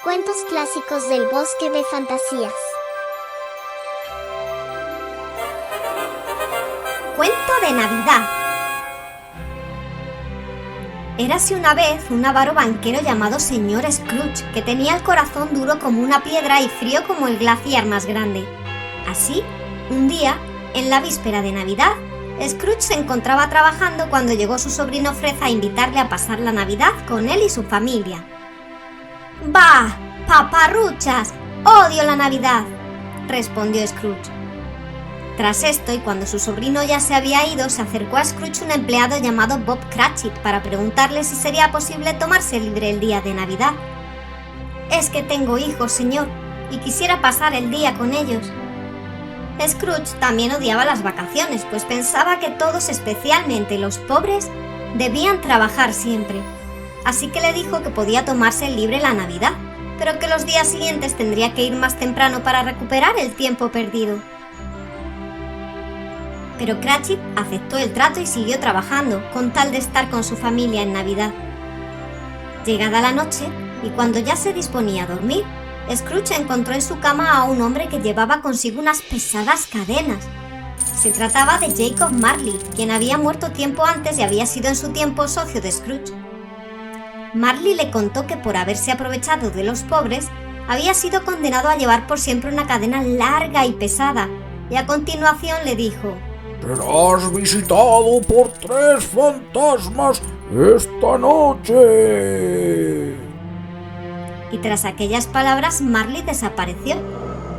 Cuentos clásicos del bosque de fantasías. Cuento de Navidad. Érase una vez un avaro banquero llamado señor Scrooge, que tenía el corazón duro como una piedra y frío como el glaciar más grande. Así, un día, en la víspera de Navidad, Scrooge se encontraba trabajando cuando llegó su sobrino Fred a invitarle a pasar la Navidad con él y su familia. «¡Bah! ¡Paparruchas! ¡Odio la Navidad!», respondió Scrooge. Tras esto, y cuando su sobrino ya se había ido, se acercó a Scrooge un empleado llamado Bob Cratchit para preguntarle si sería posible tomarse libre el día de Navidad. «Es que tengo hijos, señor, y quisiera pasar el día con ellos». Scrooge también odiaba las vacaciones, pues pensaba que todos, especialmente los pobres, debían trabajar siempre. Así que le dijo que podía tomarse libre la Navidad, pero que los días siguientes tendría que ir más temprano para recuperar el tiempo perdido. Pero Cratchit aceptó el trato y siguió trabajando, con tal de estar con su familia en Navidad. Llegada la noche, y cuando ya se disponía a dormir, Scrooge encontró en su cama a un hombre que llevaba consigo unas pesadas cadenas. Se trataba de Jacob Marley, quien había muerto tiempo antes y había sido en su tiempo socio de Scrooge. Marley le contó que por haberse aprovechado de los pobres, había sido condenado a llevar por siempre una cadena larga y pesada, y a continuación le dijo: «Serás visitado por 3 fantasmas esta noche». Y tras aquellas palabras Marley desapareció,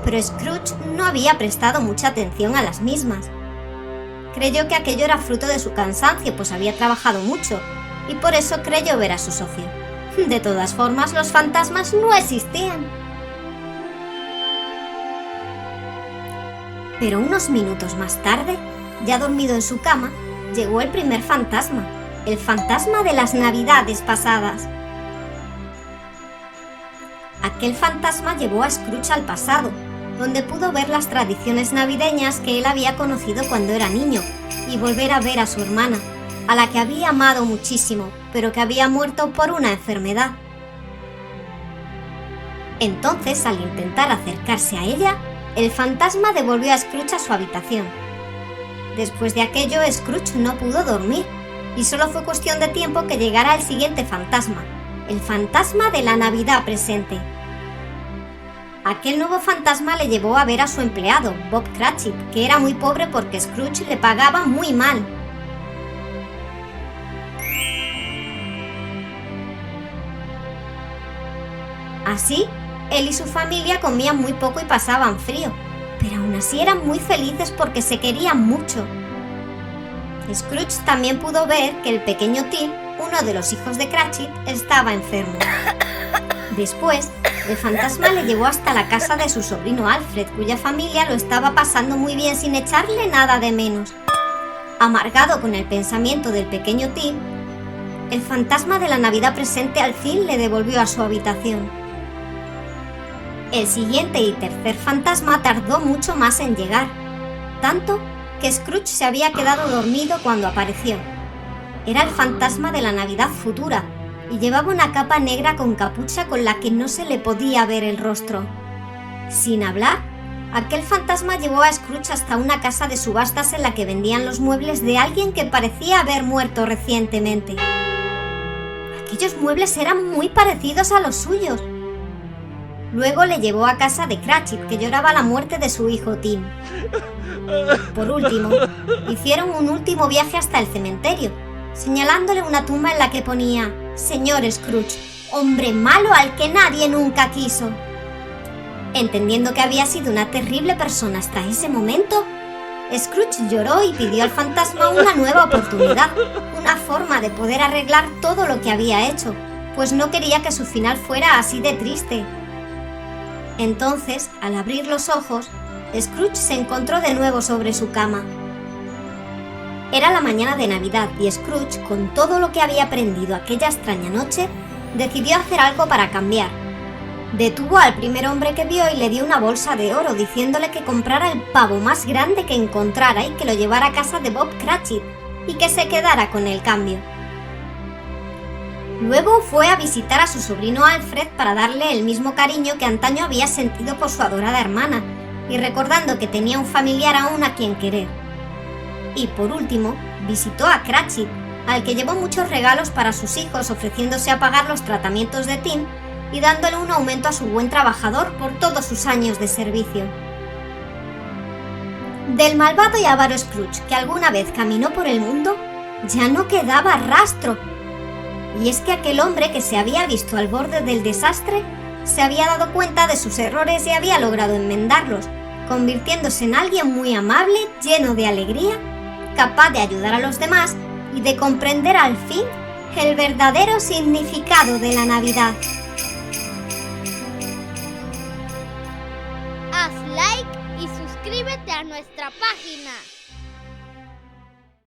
pero Scrooge no había prestado mucha atención a las mismas. Creyó que aquello era fruto de su cansancio, pues había trabajado mucho, y por eso creyó ver a su socio. De todas formas, los fantasmas no existían. Pero unos minutos más tarde, ya dormido en su cama, llegó el primer fantasma, el fantasma de las Navidades pasadas. Aquel fantasma llevó a Scrooge al pasado, donde pudo ver las tradiciones navideñas que él había conocido cuando era niño, y volver a ver a su hermana, a la que había amado muchísimo, pero que había muerto por una enfermedad. Entonces, al intentar acercarse a ella, el fantasma devolvió a Scrooge a su habitación. Después de aquello, Scrooge no pudo dormir, y solo fue cuestión de tiempo que llegara el siguiente fantasma, el fantasma de la Navidad presente. Aquel nuevo fantasma le llevó a ver a su empleado, Bob Cratchit, que era muy pobre porque Scrooge le pagaba muy mal. Así, él y su familia comían muy poco y pasaban frío, pero aún así eran muy felices porque se querían mucho. Scrooge también pudo ver que el pequeño Tim, uno de los hijos de Cratchit, estaba enfermo. Después, el fantasma le llevó hasta la casa de su sobrino Alfred, cuya familia lo estaba pasando muy bien sin echarle nada de menos. Amargado con el pensamiento del pequeño Tim, el fantasma de la Navidad presente al fin le devolvió a su habitación. El siguiente y tercer fantasma tardó mucho más en llegar, tanto que Scrooge se había quedado dormido cuando apareció. Era el fantasma de la Navidad futura, y llevaba una capa negra con capucha con la que no se le podía ver el rostro. Sin hablar, aquel fantasma llevó a Scrooge hasta una casa de subastas en la que vendían los muebles de alguien que parecía haber muerto recientemente. Aquellos muebles eran muy parecidos a los suyos. Luego le llevó a casa de Cratchit, que lloraba la muerte de su hijo Tim. Por último, hicieron un último viaje hasta el cementerio, señalándole una tumba en la que ponía: «Señor Scrooge, hombre malo al que nadie nunca quiso». Entendiendo que había sido una terrible persona hasta ese momento, Scrooge lloró y pidió al fantasma una nueva oportunidad, una forma de poder arreglar todo lo que había hecho, pues no quería que su final fuera así de triste. Entonces, al abrir los ojos, Scrooge se encontró de nuevo sobre su cama. Era la mañana de Navidad y Scrooge, con todo lo que había aprendido aquella extraña noche, decidió hacer algo para cambiar. Detuvo al primer hombre que vio y le dio una bolsa de oro, diciéndole que comprara el pavo más grande que encontrara y que lo llevara a casa de Bob Cratchit y que se quedara con el cambio. Luego fue a visitar a su sobrino Alfred para darle el mismo cariño que antaño había sentido por su adorada hermana, y recordando que tenía un familiar aún a quien querer. Y por último, visitó a Cratchit, al que llevó muchos regalos para sus hijos, ofreciéndose a pagar los tratamientos de Tim y dándole un aumento a su buen trabajador por todos sus años de servicio. Del malvado y avaro Scrooge, que alguna vez caminó por el mundo, ya no quedaba rastro. Y es que aquel hombre que se había visto al borde del desastre se había dado cuenta de sus errores y había logrado enmendarlos, convirtiéndose en alguien muy amable, lleno de alegría, capaz de ayudar a los demás y de comprender al fin el verdadero significado de la Navidad. Haz like y suscríbete a nuestra página.